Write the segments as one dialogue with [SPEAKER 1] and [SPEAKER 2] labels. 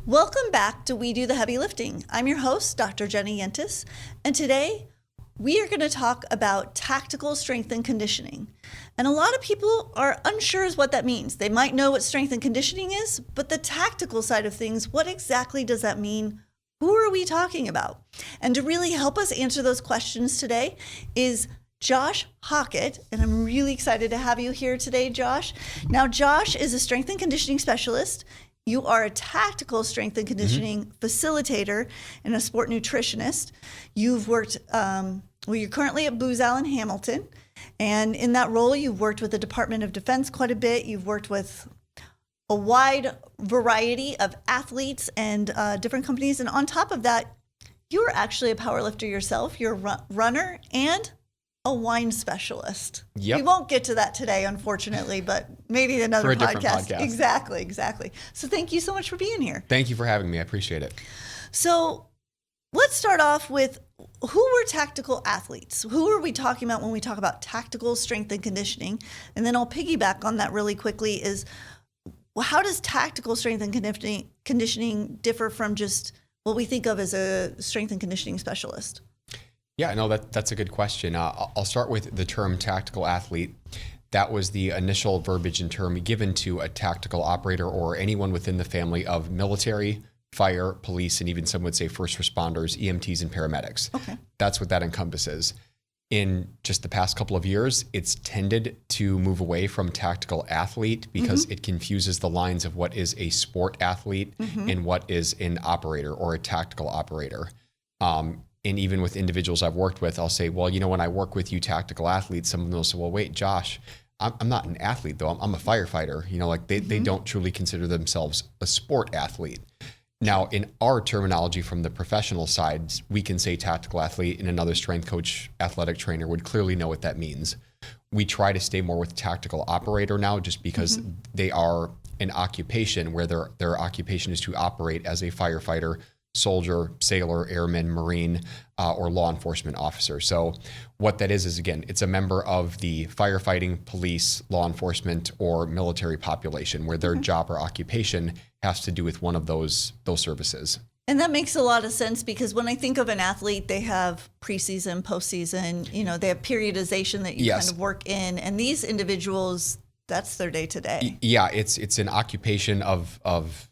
[SPEAKER 1] Welcome back to We Do the Heavy Lifting. I'm your host, Dr. Jenny Yentis, and today we are going to talk about tactical strength and conditioning. And a lot of people are unsure as what that means. They might know what strength and conditioning is, but the tactical side of things, what exactly does that mean? Who are we talking about? And to really help us answer those questions today is Josh Hockett, and I'm really excited to have you here today, Josh. Now, Josh is a strength and conditioning specialist. You are a tactical strength and conditioning facilitator and a sport nutritionist. You've worked, you're currently at Booz Allen Hamilton, and in that role, you've worked with the Department of Defense quite a bit. You've worked with a wide variety of athletes and different companies, and on top of that, you're actually a powerlifter yourself. You're a runner and a wine specialist.
[SPEAKER 2] Yep.
[SPEAKER 1] We won't get to that today, unfortunately, but maybe another
[SPEAKER 2] for a different podcast.
[SPEAKER 1] Exactly. So thank you so much for being here.
[SPEAKER 2] Thank you for having me. I appreciate it.
[SPEAKER 1] So let's start off with who were tactical athletes? Who are we talking about when we talk about tactical strength and conditioning? And then I'll piggyback on that really quickly is, well, how does tactical strength and conditioning differ from just what we think of as a strength and conditioning specialist?
[SPEAKER 2] Yeah, no, that's a good question. I'll start with the term tactical athlete. That was the initial verbiage and term given to a tactical operator or anyone within the family of military, fire, police, and even some would say first responders, EMTs, and paramedics.
[SPEAKER 1] Okay.
[SPEAKER 2] That's what that encompasses. In just the past couple of years, it's tended to move away from tactical athlete because it confuses the lines of what is a sport athlete and what is an operator or a tactical operator. And even with individuals I've worked with, I'll say, well, when I work with you tactical athletes, some of them will say, well, wait, Josh, I'm not an athlete though. I'm a firefighter. They don't truly consider themselves a sport athlete. Now, in our terminology from the professional side, we can say tactical athlete, and another strength coach, athletic trainer would clearly know what that means. We try to stay more with tactical operator now just because they are an occupation where their occupation is to operate as a firefighter, soldier, sailor, airman, Marine, or law enforcement officer. So what that is again, it's a member of the firefighting, police, law enforcement, or military population where their job or occupation has to do with one of those services.
[SPEAKER 1] And that makes a lot of sense because when I think of an athlete, they have preseason, postseason, they have periodization that you kind of work in. And these individuals, that's their day to day.
[SPEAKER 2] Yeah, it's an occupation of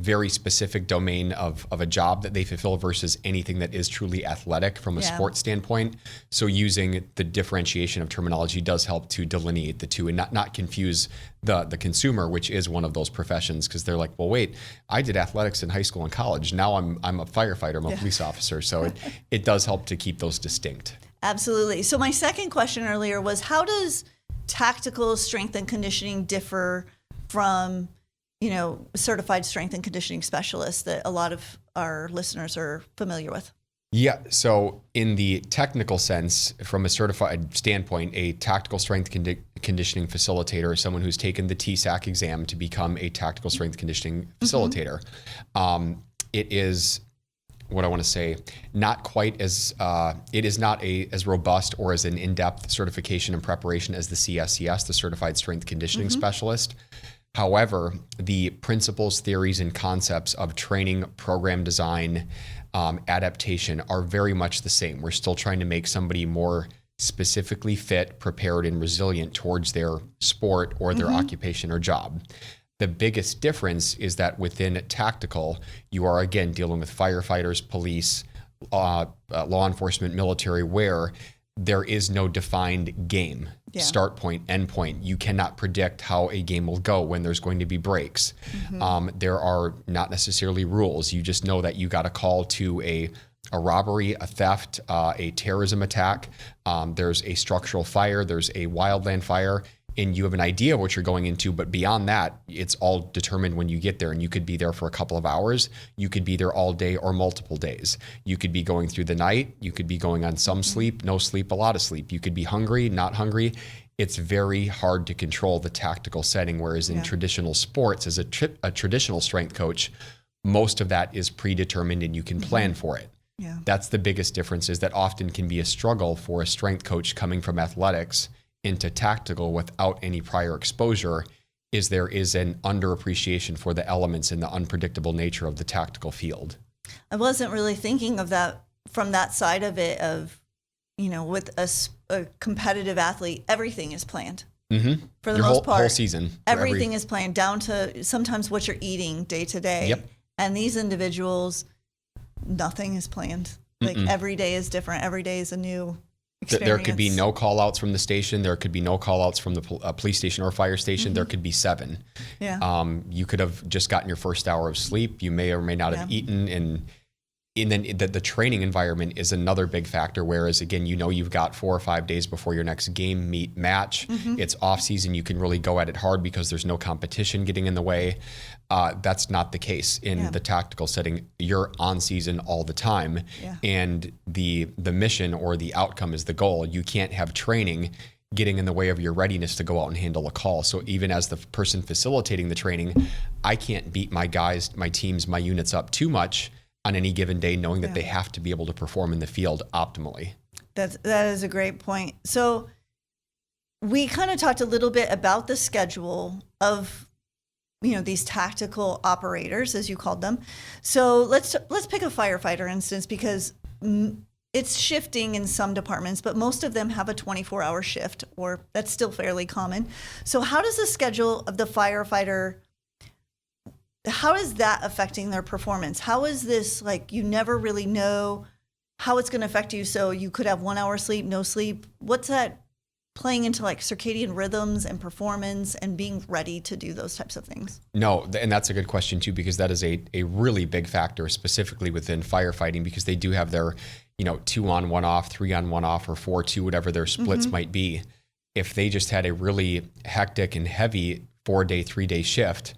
[SPEAKER 2] very specific domain of a job that they fulfill versus anything that is truly athletic from a sport standpoint. So using the differentiation of terminology does help to delineate the two and not confuse the consumer, which is one of those professions, because they're like, well, wait, I did athletics in high school and college. Now I'm a firefighter, I'm a police officer. So it does help to keep those distinct.
[SPEAKER 1] Absolutely. So my second question earlier was, how does tactical strength and conditioning differ from certified strength and conditioning specialists that a lot of our listeners are familiar with?
[SPEAKER 2] Yeah. So in the technical sense, from a certified standpoint, a tactical strength conditioning facilitator is someone who's taken the TSAC exam to become a tactical strength conditioning facilitator. It is, what I want to say, not quite as, it is not as robust or as an in-depth certification and preparation as the CSCS, the Certified Strength Conditioning Specialist. However, the principles, theories, and concepts of training, program design, adaptation are very much the same. We're still trying to make somebody more specifically fit, prepared, and resilient towards their sport or their occupation or job. The biggest difference is that within tactical, you are again dealing with firefighters, police, law enforcement, military, where there is no defined game, start point, end point. You cannot predict how a game will go when there's going to be breaks. There are not necessarily rules. You just know that you got a call to a robbery, a theft, a terrorism attack. There's a structural fire. There's a wildland fire. And you have an idea of what you're going into, but beyond that, it's all determined when you get there. And you could be there for a couple of hours. You could be there all day or multiple days. You could be going through the night. You could be going on some sleep, no sleep, a lot of sleep. You could be hungry, not hungry. It's very hard to control the tactical setting, whereas in traditional sports, as a traditional strength coach, most of that is predetermined and you can plan for it.
[SPEAKER 1] Yeah.
[SPEAKER 2] That's the biggest difference, is that often can be a struggle for a strength coach coming from athletics into tactical without any prior exposure, is there is an underappreciation for the elements and the unpredictable nature of the tactical field.
[SPEAKER 1] I wasn't really thinking of that from that side of it of, with a competitive athlete, everything is planned.
[SPEAKER 2] Mm-hmm.
[SPEAKER 1] For the
[SPEAKER 2] Your
[SPEAKER 1] most part,
[SPEAKER 2] whole season.
[SPEAKER 1] Everything is planned down to sometimes what you're eating day to day.
[SPEAKER 2] Yep.
[SPEAKER 1] And these individuals, nothing is planned. Like every day is different. Every day is a new experience.
[SPEAKER 2] There could be no call outs from the station. There could be no call outs from the police station or fire station. There could be 7.
[SPEAKER 1] Yeah.
[SPEAKER 2] You could have just gotten your first hour of sleep. You may or may not have eaten. And then the training environment is another big factor. Whereas again, you've got 4 or 5 days before your next game, meet, match. It's off season. You can really go at it hard because there's no competition getting in the way. That's not the case in the tactical setting. You're on season all the time, and the mission or the outcome is the goal. You can't have training getting in the way of your readiness to go out and handle a call. So even as the person facilitating the training, I can't beat my guys, my teams, my units up too much on any given day, knowing that they have to be able to perform in the field optimally.
[SPEAKER 1] That is a great point. So we kind of talked a little bit about the schedule of, these tactical operators, as you called them. So let's pick a firefighter instance, because it's shifting in some departments, but most of them have a 24-hour shift, or that's still fairly common. So how does the schedule of the firefighter, how is that affecting their performance? How is this, you never really know how it's going to affect you? So you could have 1 hour sleep, no sleep. What's that playing into circadian rhythms and performance and being ready to do those types of things?
[SPEAKER 2] No, and that's a good question too, because that is a really big factor, specifically within firefighting, because they do have their, 2 on, 1 off, 3 on, 1 off, or 4-2, whatever their splits might be. If they just had a really hectic and heavy 4-day, 3-day shift,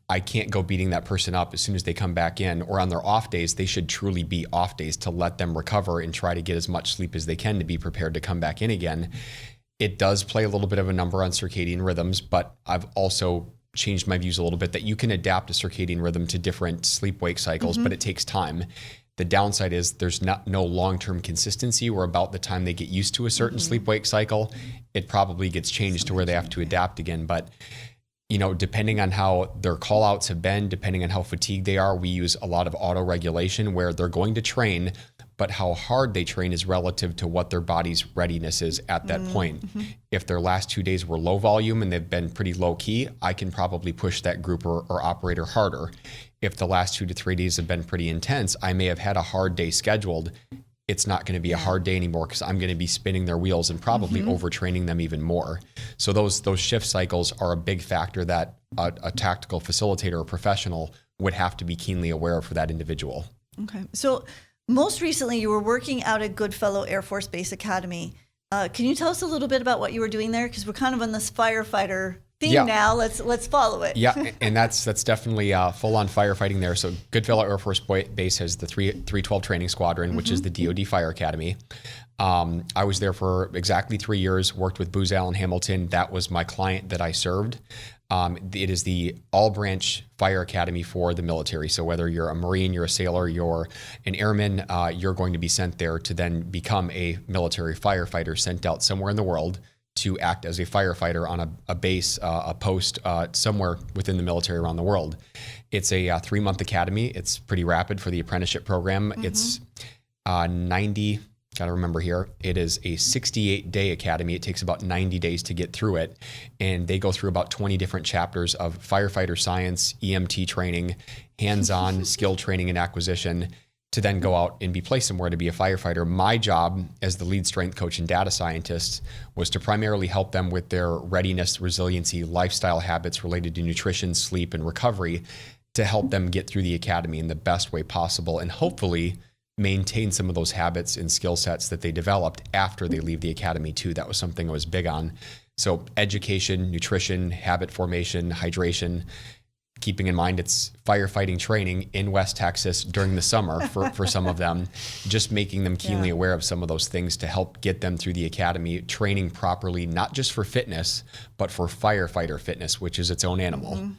[SPEAKER 2] I can't go beating that person up as soon as they come back in. Or on their off days, they should truly be off days to let them recover and try to get as much sleep as they can to be prepared to come back in again. It does play a little bit of a number on circadian rhythms, but I've also changed my views a little bit that you can adapt a circadian rhythm to different sleep-wake cycles, but it takes time. The downside is there's no long-term consistency, where about the time they get used to a certain sleep-wake cycle, it probably gets changed to where they have to adapt again. But depending on how their call outs have been, depending on how fatigued they are, we use a lot of auto regulation where they're going to train, but how hard they train is relative to what their body's readiness is at that point. If their last 2 days were low volume and they've been pretty low key, I can probably push that group or operator harder. If the last 2 to 3 days have been pretty intense, I may have had a hard day scheduled. It's not going to be a hard day anymore because I'm going to be spinning their wheels and probably overtraining them even more. So those shift cycles are a big factor that a tactical facilitator or professional would have to be keenly aware of for that individual.
[SPEAKER 1] Okay. So most recently you were working out at Goodfellow Air Force Base Academy. Can you tell us a little bit about what you were doing there? Because we're kind of on this firefighter theme now. Let's follow it.
[SPEAKER 2] Yeah, and that's definitely full-on firefighting there. So Goodfellow Air Force Base has the 312 Training Squadron, which is the DoD Fire Academy. I was there for exactly 3 years, worked with Booz Allen Hamilton. That was my client that I served. It is the all-branch fire academy for the military. So whether you're a Marine, you're a sailor, you're an airman, you're going to be sent there to then become a military firefighter sent out somewhere in the world to act as a firefighter on a base, a post somewhere within the military around the world. It's a 3-month academy. It's pretty rapid for the apprenticeship program. It's 90... Got to remember here, it is a 68-day academy. It takes about 90 days to get through it. And they go through about 20 different chapters of firefighter science, EMT training, hands-on skill training and acquisition to then go out and be placed somewhere to be a firefighter. My job as the lead strength coach and data scientist was to primarily help them with their readiness, resiliency, lifestyle habits related to nutrition, sleep, and recovery to help them get through the academy in the best way possible and hopefully maintain some of those habits and skill sets that they developed after they leave the academy too. That was something I was big on. So education, nutrition, habit formation, hydration, keeping in mind it's firefighting training in West Texas during the summer for some of them, just making them keenly aware of some of those things to help get them through the academy, training properly, not just for fitness, but for firefighter fitness, which is its own animal.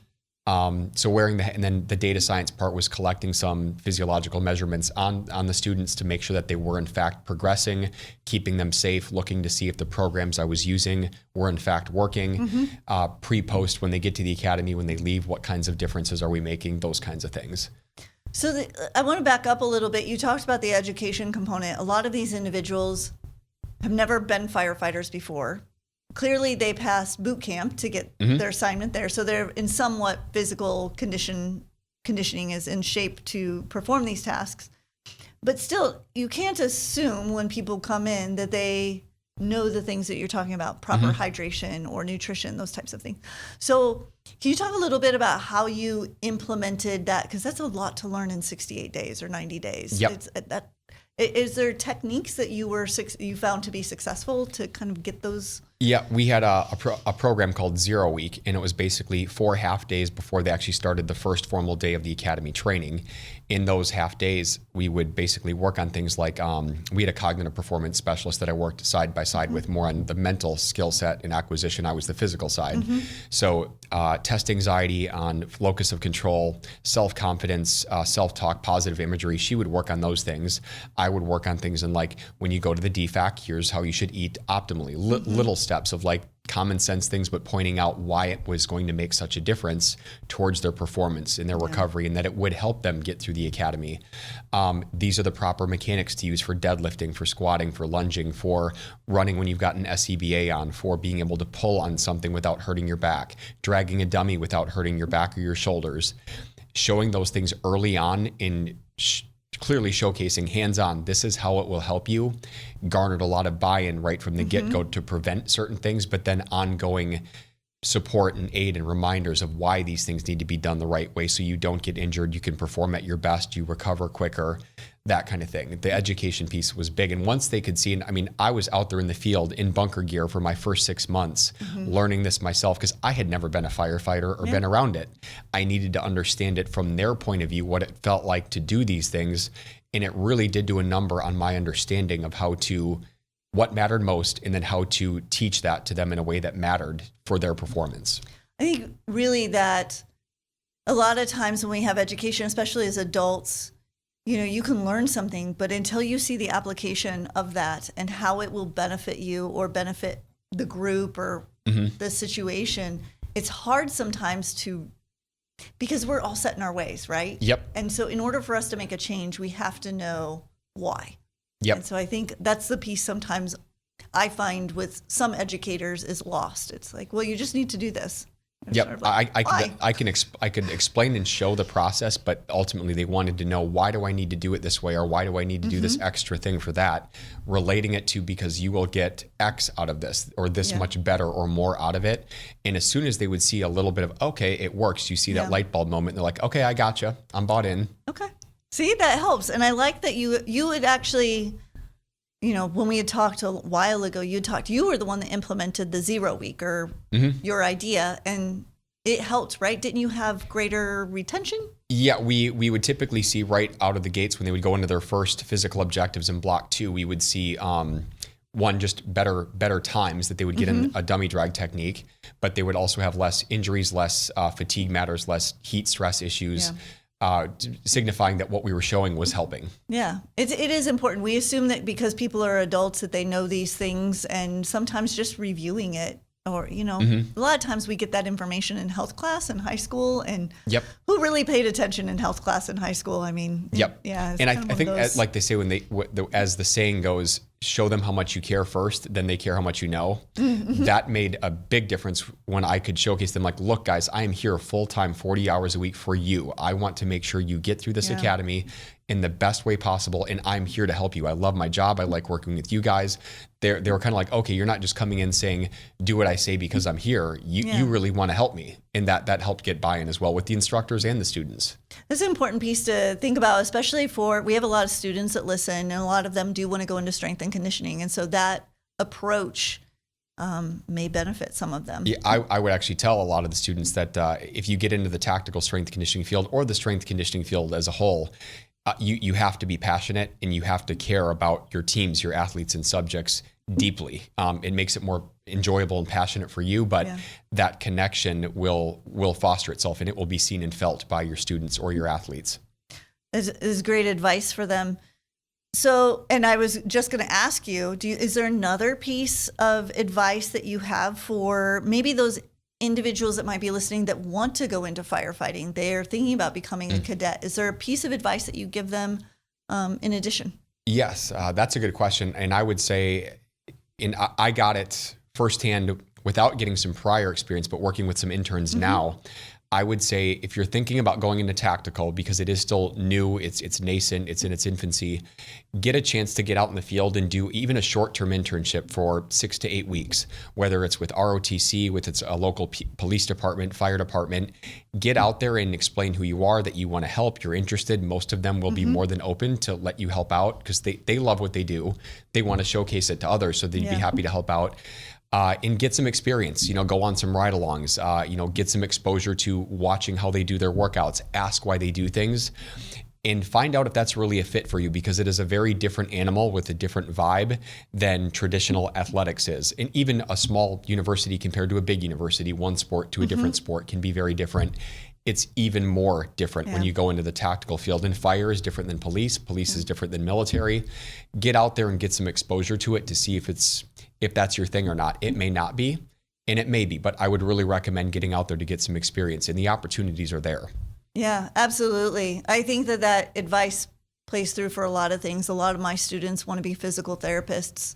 [SPEAKER 2] So wearing and then the data science part was collecting some physiological measurements on the students to make sure that they were in fact progressing, keeping them safe, looking to see if the programs I was using were in fact working, pre-post when they get to the academy, when they leave, what kinds of differences are we making, those kinds of things.
[SPEAKER 1] So I want to back up a little bit. You talked about the education component. A lot of these individuals have never been firefighters before. Clearly, they passed boot camp to get their assignment there. So they're in somewhat physical conditioning is in shape to perform these tasks. But still, you can't assume when people come in that they know the things that you're talking about, proper hydration or nutrition, those types of things. So can you talk a little bit about how you implemented that? Because that's a lot to learn in 68 days or 90 days.
[SPEAKER 2] Yep.
[SPEAKER 1] Is there techniques that you found to be successful to kind of get those?
[SPEAKER 2] Yeah, we had a program called 0 Week, and it was basically 4 half days before they actually started the first formal day of the academy training. In those half days, we would basically work on things like we had a cognitive performance specialist that I worked side by side with, more on the mental skill set and acquisition. I was the physical side. So test anxiety on locus of control, self-confidence, self-talk, positive imagery. She would work on those things. I would work on things in like, when you go to the DFAC, here's how you should eat optimally. Little steps of like common sense things, but pointing out why it was going to make such a difference towards their performance and their recovery, and that it would help them get through the academy. These are the proper mechanics to use for deadlifting, for squatting, for lunging, for running when you've got an SCBA on, for being able to pull on something without hurting your back, dragging a dummy without hurting your back or your shoulders. Showing those things early on in clearly showcasing hands-on, this is how it will help you, garnered a lot of buy-in right from the get-go to prevent certain things, but then ongoing support and aid and reminders of why these things need to be done the right way so you don't get injured, you can perform at your best, you recover quicker, that kind of thing. The education piece was big. And once they could see, and I mean, I was out there in the field in bunker gear for my first 6 months, learning this myself, because I had never been a firefighter or been around it. I needed to understand it from their point of view, what it felt like to do these things. And it really did do a number on my understanding of what mattered most, and then how to teach that to them in a way that mattered for their performance.
[SPEAKER 1] I think really that a lot of times when we have education, especially as adults, you can learn something, but until you see the application of that and how it will benefit you or benefit the group or the situation, it's hard sometimes because we're all set in our ways, right?
[SPEAKER 2] Yep.
[SPEAKER 1] And so in order for us to make a change, we have to know why.
[SPEAKER 2] Yep.
[SPEAKER 1] And so I think that's the piece sometimes I find with some educators is lost. It's like, well, you just need to do this.
[SPEAKER 2] Yep,
[SPEAKER 1] Sort of like,
[SPEAKER 2] I could explain and show the process, but ultimately they wanted to know, why do I need to do it this way, or why do I need to do this extra thing for that? Relating it to, because you will get X out of this, or this much better or more out of it. And as soon as they would see a little bit of, okay, it works, you see that light bulb moment, and they're like, okay, I gotcha, I'm bought in.
[SPEAKER 1] Okay, see, that helps, and I like that you would actually. When we had talked a while ago, you were the one that implemented the 0 Week or your idea, and it helped, right? Didn't you have greater retention?
[SPEAKER 2] Yeah, we would typically see right out of the gates when they would go into their first physical objectives in block 2, we would see one, just better times that they would get in a dummy drag technique, but they would also have less injuries, less fatigue matters, less heat stress issues. Signifying that what we were showing was helping. Yeah,
[SPEAKER 1] it is important. We assume that because people are adults that they know these things, and sometimes just reviewing it, or a lot of times we get that information in health class in high school, and who really paid attention in health class in high school? I mean, yeah.
[SPEAKER 2] And I think, like they say, as the saying goes, show them how much you care first, then they care how much you know. That made a big difference when I could showcase them, like, look, guys, I am here full-time, 40 hours a week for you. I want to make sure you get through this academy in the best way possible, and I'm here to help you. I love my job. I like working with you guys. They were kind of like, okay, you're not just coming in saying, do what I say because I'm here. You really want to help me. And that helped get buy-in as well with the instructors and the students.
[SPEAKER 1] That's an important piece to think about, especially we have a lot of students that listen, and a lot of them do want to go into strength and conditioning. And so that approach may benefit some of them.
[SPEAKER 2] Yeah, I would actually tell a lot of the students that if you get into the tactical strength conditioning field or the strength conditioning field as a whole, you have to be passionate, and you have to care about your teams, your athletes and subjects deeply. It makes it more enjoyable and passionate for you, but that connection will foster itself, and it will be seen and felt by your students or your athletes.
[SPEAKER 1] Is great advice for them. So, and I was just going to ask you, is there another piece of advice that you have for maybe those individuals that might be listening that want to go into firefighting? They're thinking about becoming a cadet. Is there a piece of advice that you give them in addition?
[SPEAKER 2] Yes, that's a good question. And I would say, I got it firsthand without getting some prior experience, but working with some interns now. I would say if you're thinking about going into tactical, because it is still new, it's nascent, it's in its infancy, get a chance to get out in the field and do even a short-term internship for 6 to 8 weeks, whether it's with ROTC, with its local police department, fire department. Get out there and explain who you are, that you want to help, you're interested. Most of them will be more than open to let you help out because they love what they do. They want to showcase it to others, so they'd be happy to help out. And get some experience, go on some ride-alongs, get some exposure to watching how they do their workouts, ask why they do things, and find out if that's really a fit for you, because it is a very different animal with a different vibe than traditional athletics is. And even a small university compared to a big university, one sport to a different sport can be very different. It's even more different when you go into the tactical field. And fire is different than police. Police is different than military. Get out there and get some exposure to it to see if that's your thing or not. It may not be, and it may be, but I would really recommend getting out there to get some experience, and the opportunities are there.
[SPEAKER 1] Yeah, absolutely. I think that advice plays through for a lot of things. A lot of my students want to be physical therapists,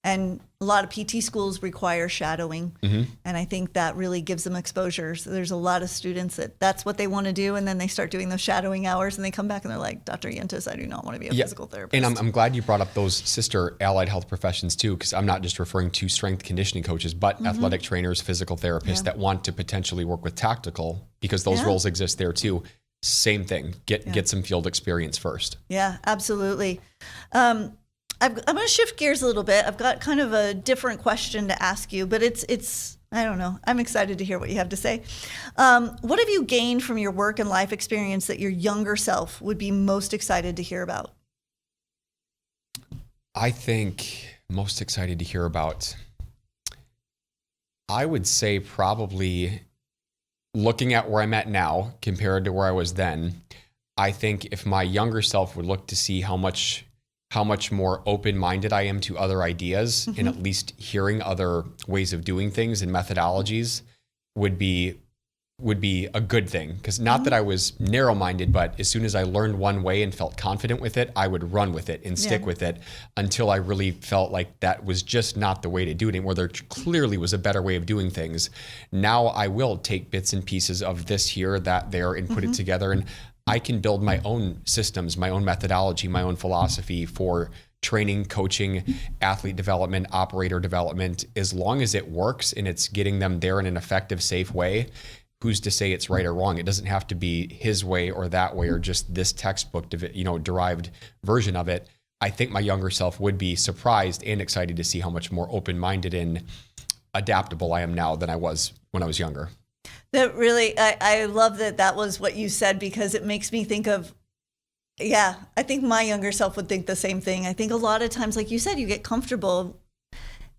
[SPEAKER 1] and a lot of PT schools require shadowing. And I think that really gives them exposure. So there's a lot of students that's what they want to do. And then they start doing those shadowing hours and they come back and they're like, Dr. Yentis, I do not want to be a physical therapist.
[SPEAKER 2] And I'm glad you brought up those sister allied health professions too, because I'm not just referring to strength conditioning coaches, but athletic trainers, physical therapists that want to potentially work with tactical, because those roles exist there too. Same thing. Get some field experience first. Yeah,
[SPEAKER 1] absolutely. I'm going to shift gears a little bit. I've got kind of a different question to ask you, but it's I don't know. I'm excited to hear what you have to say. What have you gained from your work and life experience that your younger self would be most excited to hear about?
[SPEAKER 2] I think most excited to hear about, I would say probably looking at where I'm at now compared to where I was then. I think if my younger self would look to see how much more open-minded I am to other ideas, and at least hearing other ways of doing things and methodologies would be a good thing. Because not that I was narrow-minded, but as soon as I learned one way and felt confident with it, I would run with it and stick with it until I really felt like that was just not the way to do it anymore. There clearly was a better way of doing things. Now I will take bits and pieces of this here, that there, and put it together, and I can build my own systems, my own methodology, my own philosophy for training, coaching, athlete development, operator development. As long as it works and it's getting them there in an effective, safe way, who's to say it's right or wrong? It doesn't have to be his way or that way or just this textbook, derived version of it. I think my younger self would be surprised and excited to see how much more open-minded and adaptable I am now than I was when I was younger.
[SPEAKER 1] That really, I love that was what you said, because it makes me think of, I think my younger self would think the same thing. I think a lot of times, like you said, you get comfortable.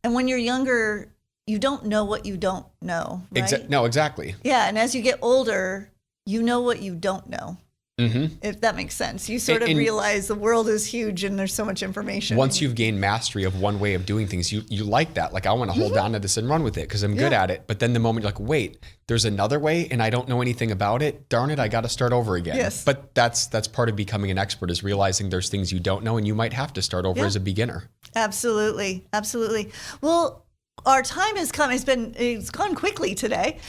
[SPEAKER 1] And when you're younger, you don't know what you don't know, right?
[SPEAKER 2] No, exactly.
[SPEAKER 1] Yeah, and as you get older, you know what you don't know. If that makes sense. You sort of realize the world is huge and there's so much information.
[SPEAKER 2] Once you've gained mastery of one way of doing things, you like that. Like, I want to hold on to this and run with it because I'm good at it. But then the moment you're like, wait, there's another way and I don't know anything about it. Darn it, I got to start over again.
[SPEAKER 1] Yes.
[SPEAKER 2] But that's part of becoming an expert, is realizing there's things you don't know and you might have to start over as a beginner.
[SPEAKER 1] Absolutely. Absolutely. Well, our time has come. It's gone quickly today.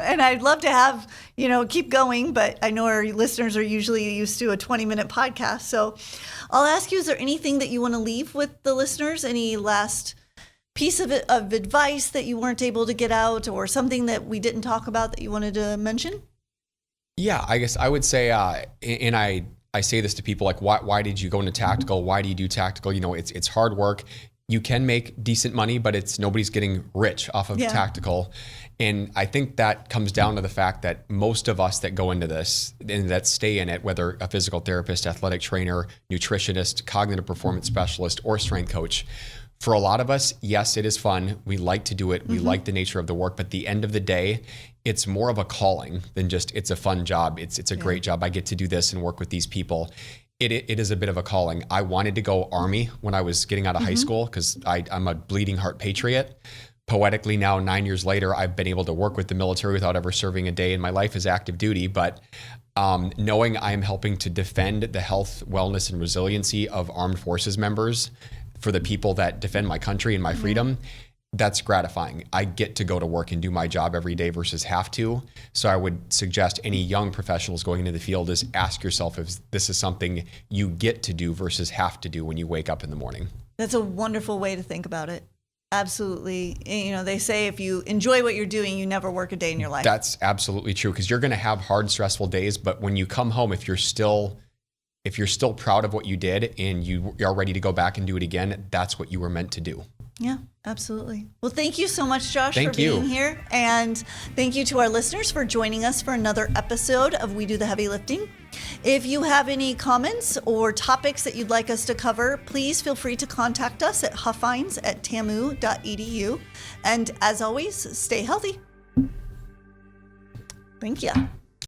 [SPEAKER 1] And I'd love to have, keep going, but I know our listeners are usually used to a 20-minute podcast. So I'll ask you, is there anything that you want to leave with the listeners? Any last piece of advice that you weren't able to get out, or something that we didn't talk about that you wanted to mention?
[SPEAKER 2] Yeah, I guess I would say, and I say this to people, like, why did you go into tactical? Why do you do tactical? It's hard work. You can make decent money, but nobody's getting rich off of tactical. And I think that comes down to the fact that most of us that go into this and that stay in it, whether a physical therapist, athletic trainer, nutritionist, cognitive performance specialist, or strength coach, For a lot of us, yes, it is fun. We like to do it. We like the nature of the work. But at the end of the day, it's more of a calling than just it's a fun job. It's a great job. I get to do this and work with these people. It is a bit of a calling. I wanted to go Army when I was getting out of high school because I'm a bleeding heart patriot. Poetically now, 9 years later, I've been able to work with the military without ever serving a day in my life as active duty. But knowing I'm helping to defend the health, wellness, and resiliency of armed forces members for the people that defend my country and my freedom, that's gratifying. I get to go to work and do my job every day versus have to. So I would suggest any young professionals going into the field is ask yourself if this is something you get to do versus have to do when you wake up in the morning.
[SPEAKER 1] That's a wonderful way to think about it. Absolutely. You know, they say if you enjoy what you're doing, you never work a day in your life.
[SPEAKER 2] That's absolutely true because you're going to have hard, stressful days. But when you come home, if you're still proud of what you did and you are ready to go back and do it again, that's what you were meant to do.
[SPEAKER 1] Yeah, absolutely. Well, thank you so much, Josh,
[SPEAKER 2] Thank
[SPEAKER 1] for
[SPEAKER 2] you.
[SPEAKER 1] being here. And thank you to our listeners for joining us for another episode of We Do the Heavy Lifting. If you have any comments or topics that you'd like us to cover, please feel free to contact us at huffines@tamu.edu. And as always, stay healthy. Thank you.